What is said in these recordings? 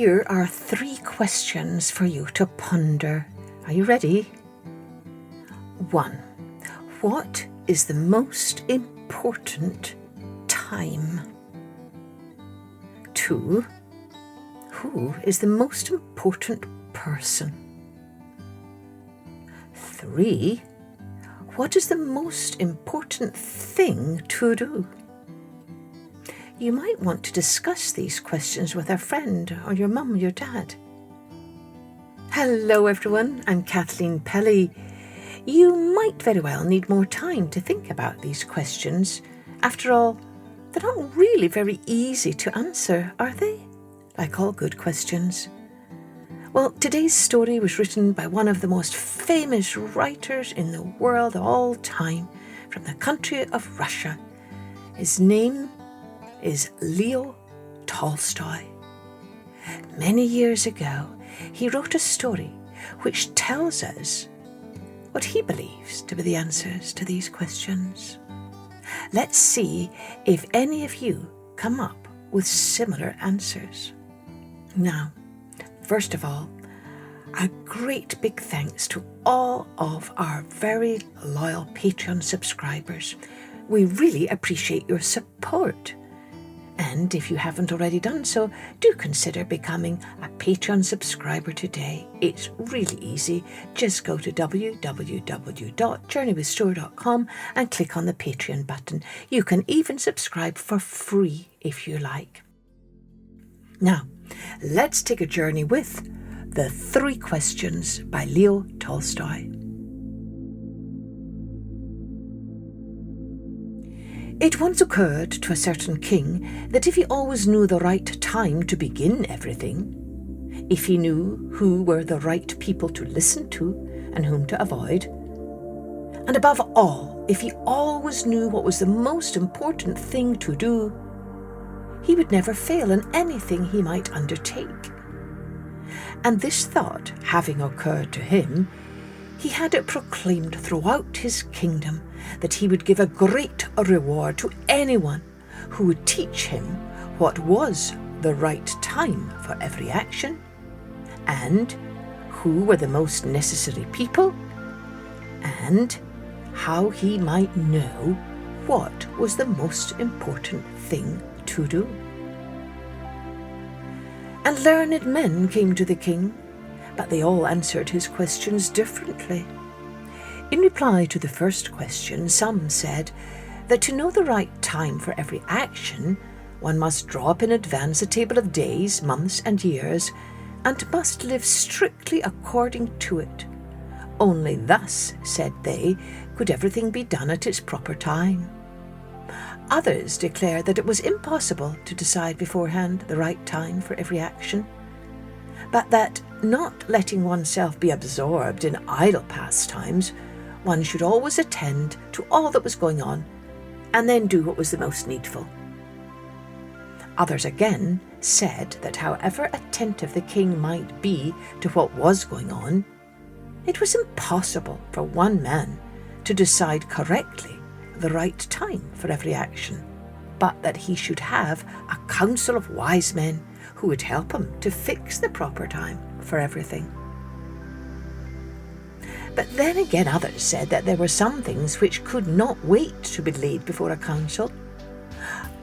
Here are 3 questions for you to ponder. Are you ready? 1. What is the most important time? 2. Who is the most important person? 3. What is the most important thing to do? You might want to discuss these questions with a friend or your mum or your dad. Hello everyone, I'm Kathleen Pelly. You might very well need more time to think about these questions. After all, they're not really very easy to answer, are they? Like all good questions. Well, today's story was written by one of the most famous writers in the world of all time, from the country of Russia. His name is Leo Tolstoy. Many years ago, he wrote a story which tells us what he believes to be the answers to these questions. Let's see if any of you come up with similar answers. Now, first of all, a great big thanks to all of our very loyal Patreon subscribers. We really appreciate your support. And if you haven't already done so, do consider becoming a Patreon subscriber today. It's really easy. Just go to www.journeywithstore.com and click on the Patreon button. You can even subscribe for free if you like. Now, let's take a journey with The 3 Questions by Leo Tolstoy. It once occurred to a certain king that if he always knew the right time to begin everything, if he knew who were the right people to listen to and whom to avoid, and above all, if he always knew what was the most important thing to do, he would never fail in anything he might undertake. And this thought having occurred to him, he had it proclaimed throughout his kingdom that he would give a great reward to anyone who would teach him what was the right time for every action, and who were the most necessary people, and how he might know what was the most important thing to do. And learned men came to the king, but they all answered his questions differently. In reply to the first question, some said that to know the right time for every action, one must draw up in advance a table of days, months, and years, and must live strictly according to it. Only thus, said they, could everything be done at its proper time. Others declared that it was impossible to decide beforehand the right time for every action, but that, not letting oneself be absorbed in idle pastimes, one should always attend to all that was going on, and then do what was the most needful. Others again said that however attentive the king might be to what was going on, it was impossible for one man to decide correctly the right time for every action, but that he should have a council of wise men who would help him to fix the proper time for everything. But then again others said that there were some things which could not wait to be laid before a council,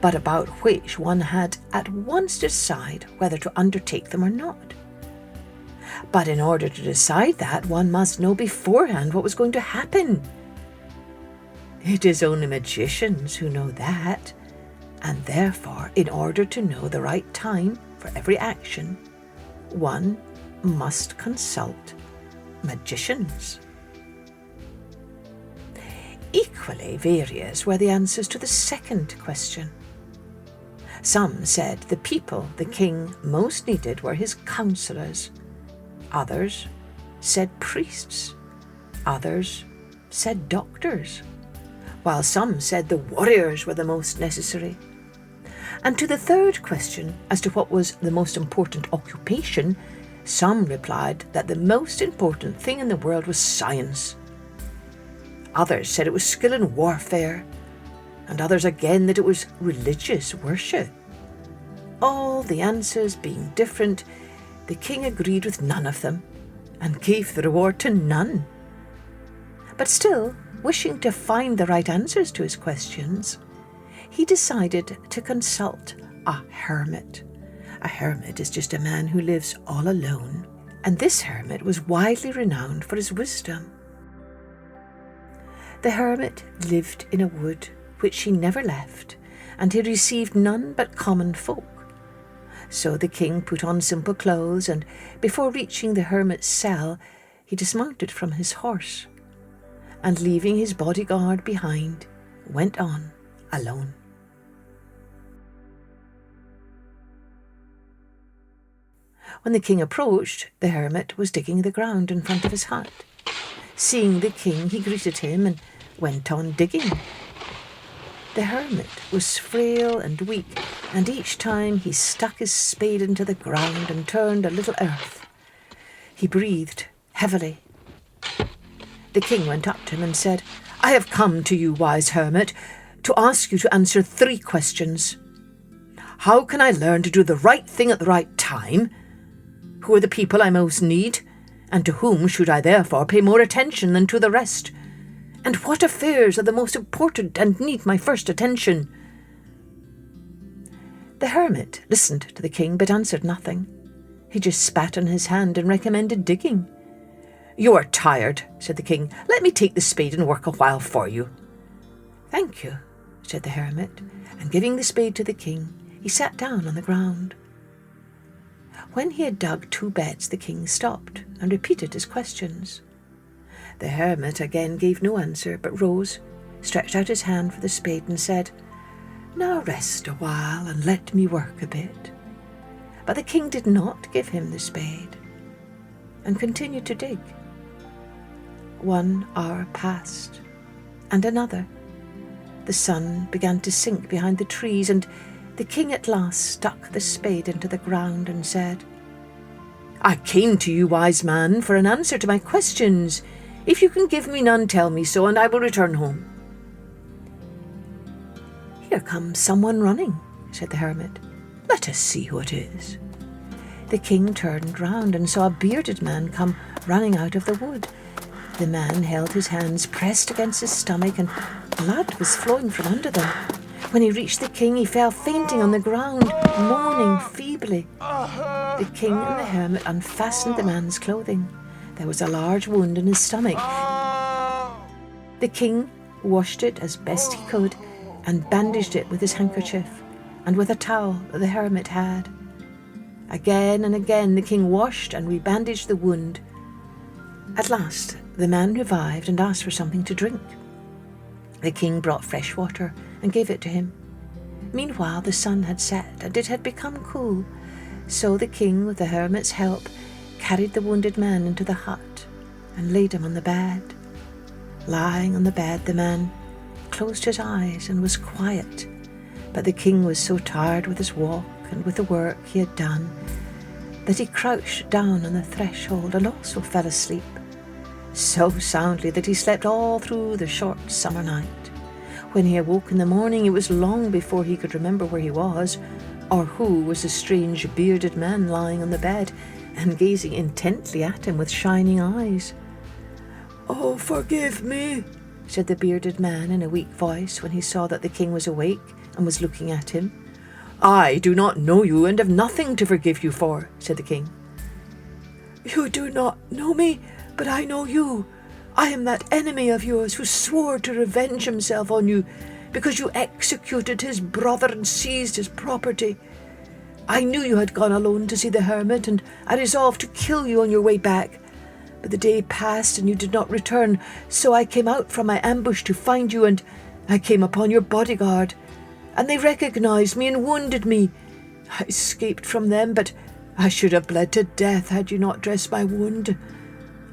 but about which one had at once to decide whether to undertake them or not. But in order to decide that, one must know beforehand what was going to happen. It is only magicians who know that, and therefore, in order to know the right time for every action, one must consult magicians. Equally various were the answers to the second question. Some said the people the king most needed were his counsellors. Others said priests. Others said doctors, while some said the warriors were the most necessary. And to the third question, as to what was the most important occupation, some replied that the most important thing in the world was science. Others said it was skill in warfare, and others again that it was religious worship. All the answers being different, The king agreed with none of them and gave the reward to none. But still, wishing to find the right answers to his questions, he decided to consult a hermit. A hermit is just a man who lives all alone, and this hermit was widely renowned for his wisdom. The hermit lived in a wood which he never left, and he received none but common folk. So the king put on simple clothes, and before reaching the hermit's cell, he dismounted from his horse, and leaving his bodyguard behind, went on alone. When the king approached, the hermit was digging the ground in front of his hut. Seeing the king, he greeted him and went on digging. The hermit was frail and weak, and each time he stuck his spade into the ground and turned a little earth. He breathed heavily. The king went up to him and said, "I have come to you, wise hermit, to ask you to answer 3 questions. How can I learn to do the right thing at the right time? Who are the people I most need? And to whom should I therefore pay more attention than to the rest? And what affairs are the most important and need my first attention?" The hermit listened to the king but answered nothing. He just spat on his hand and recommended digging. "You are tired," said the king. "Let me take the spade and work a while for you." "Thank you," said the hermit, and giving the spade to the king, he sat down on the ground. When he had dug 2 beds, the king stopped and repeated his questions. The hermit again gave no answer, but rose, stretched out his hand for the spade and said, "Now rest a while and let me work a bit." But the king did not give him the spade and continued to dig. 1 hour passed, and another. The sun began to sink behind the trees, and the king at last stuck the spade into the ground and said, "I came to you, wise man, for an answer to my questions. If you can give me none, tell me so, and I will return home." "Here comes someone running," said the hermit. "Let us see who it is." The king turned round and saw a bearded man come running out of the wood. The man held his hands pressed against his stomach, and blood was flowing from under them. When he reached the king, he fell fainting on the ground, moaning feebly. The king and the hermit unfastened the man's clothing. There was a large wound in his stomach. The king washed it as best he could and bandaged it with his handkerchief and with a towel that the hermit had. Again and again the king washed and rebandaged the wound. At last the man revived and asked for something to drink. The king brought fresh water and gave it to him. Meanwhile the sun had set and it had become cool, so the king, with the hermit's help, carried the wounded man into the hut and laid him on the bed. Lying on the bed, the man closed his eyes and was quiet, but the king was so tired with his walk and with the work he had done that he crouched down on the threshold and also fell asleep, so soundly that he slept all through the short summer night. When he awoke in the morning, it was long before he could remember where he was, or who was the strange bearded man lying on the bed and gazing intently at him with shining eyes. "Oh, forgive me," said the bearded man in a weak voice when he saw that the king was awake and was looking at him. "I do not know you and have nothing to forgive you for," said the king. "You do not know me, but I know you. I am that enemy of yours who swore to revenge himself on you because you executed his brother and seized his property. I knew you had gone alone to see the hermit, and I resolved to kill you on your way back. But the day passed and you did not return, so I came out from my ambush to find you, and I came upon your bodyguard, and they recognized me and wounded me. I escaped from them, but I should have bled to death had you not dressed my wound.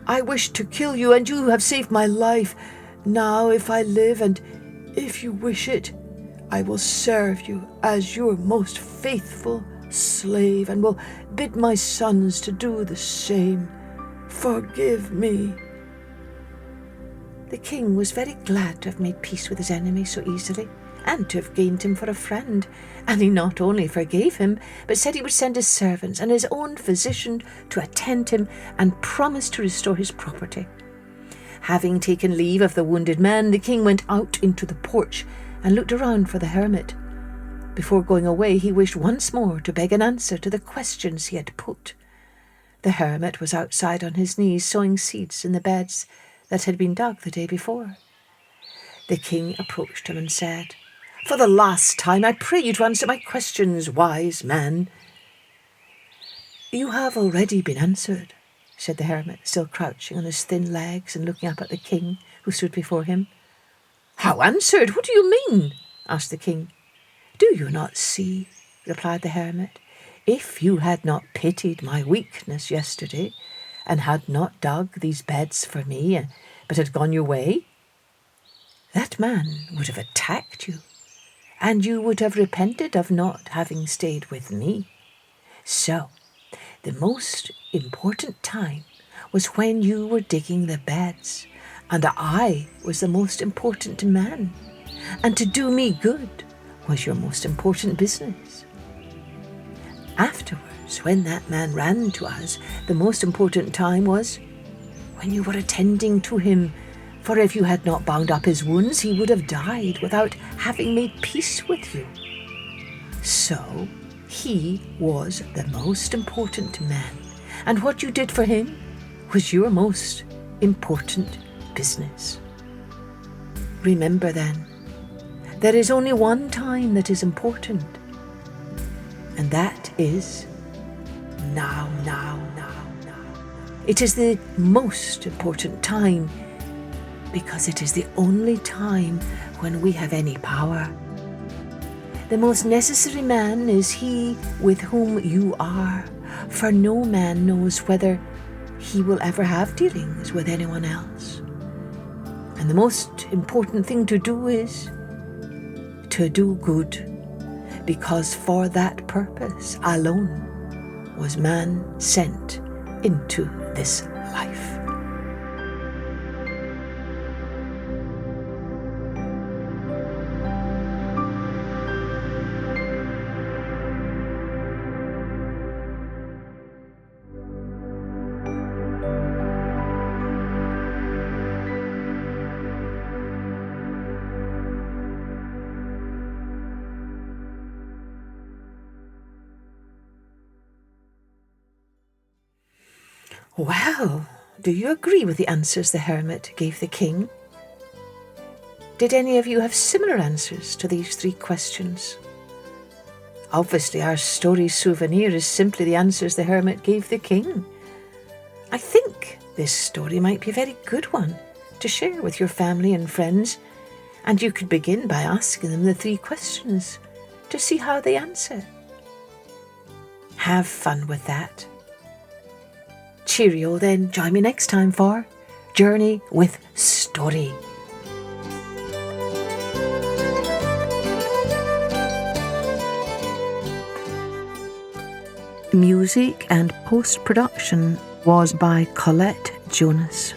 I wished to kill you, and you have saved my life. Now, if I live, and if you wish it, I will serve you as your most faithful slave, and will bid my sons to do the same. Forgive me." The king was very glad to have made peace with his enemy so easily, and to have gained him for a friend, and he not only forgave him, but said he would send his servants and his own physician to attend him, and promised to restore his property. Having taken leave of the wounded man, the king went out into the porch and looked around for the hermit. Before going away, he wished once more to beg an answer to the questions he had put. The hermit was outside on his knees, sowing seeds in the beds that had been dug the day before. The king approached him and said, "For the last time, I pray you to answer my questions, wise man." "You have already been answered," said the hermit, still crouching on his thin legs and looking up at the king, who stood before him. "How answered? What do you mean?" asked the king. "Do you not see?" replied the hermit. "If you had not pitied my weakness yesterday, and had not dug these beds for me, but had gone your way, that man would have attacked you, and you would have repented of not having stayed with me. So, the most important time was when you were digging the beds, and I was the most important man, and to do me good was your most important business. Afterwards, when that man ran to us, the most important time was when you were attending to him, for if you had not bound up his wounds, he would have died without having made peace with you. So, he was the most important man, and what you did for him was your most important business. Remember then, there is only one time that is important, and that is now. It is the most important time, because it is the only time when we have any power. The most necessary man is he with whom you are, for no man knows whether he will ever have dealings with anyone else. And the most important thing to do is to do good, because for that purpose alone was man sent into this life. Well, do you agree with the answers the hermit gave the king? Did any of you have similar answers to these 3 questions? Obviously, our story's souvenir is simply the answers the hermit gave the king. I think this story might be a very good one to share with your family and friends, and you could begin by asking them the 3 questions to see how they answer. Have fun with that. Cheerio then. Join me next time for Journey with Story. Music and post-production was by Colette Jonas.